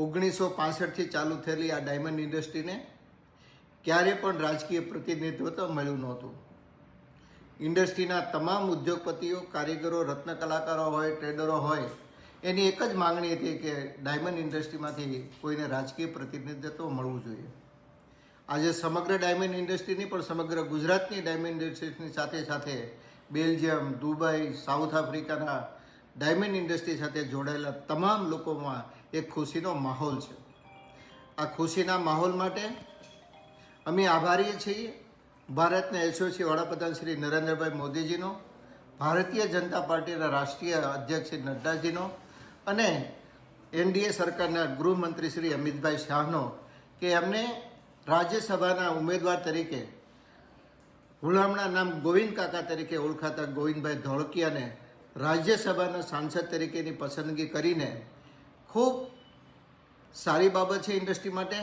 1965થી ચાલુ થયેલી આ ડાયમંડ ઇન્ડસ્ટ્રીને ક્યારે પણ રાજકીય પ્રતિનિધિત્વ મળ્યું નહોતું. ઇન્ડસ્ટ્રીના તમામ ઉદ્યોગપતિઓ, કારીગરો, રત્ન કલાકારો હોય, ટ્રેડરો હોય, એની એક જ માંગણી હતી કે ડાયમંડ ઇન્ડસ્ટ્રીમાંથી કોઈને રાજકીય પ્રતિનિધિત્વ મળવું જોઈએ. આજે સમગ્ર ડાયમંડ ઇન્ડસ્ટ્રીની પણ સમગ્ર ગુજરાતની ડાયમંડ ઇન્ડસ્ટ્રીની સાથે સાથે બેલ્જિયમ, દુબઈ, સાઉથ આફ્રિકાના ડાયમંડ ઇન્ડસ્ટ્રી સાથે જોડાયેલા તમામ લોકોમાં એક ખુશીનો માહોલ છે. આ ખુશીના માહોલ માટે અમે આભારી છીએ ભારતના યશસ્વી વડાપ્રધાન શ્રી નરેન્દ્રભાઈ મોદીજીનો, ભારતીય જનતા પાર્ટીના રાષ્ટ્રીય અધ્યક્ષ શ્રી નડ્ડાજીનો અને એનડીએ સરકારના ગૃહમંત્રી શ્રી અમિતભાઈ શાહનો કે એમને રાજ્યસભાના ઉમેદવાર તરીકે હુલામણા નામ ગોવિંદ કાકા તરીકે ઓળખાતા ગોવિંદભાઈ ધોળકિયાને રાજ્યસભાના સાંસદ તરીકેની પસંદગી કરીને ખૂબ સારી બાબત છે ઇન્ડસ્ટ્રી માટે.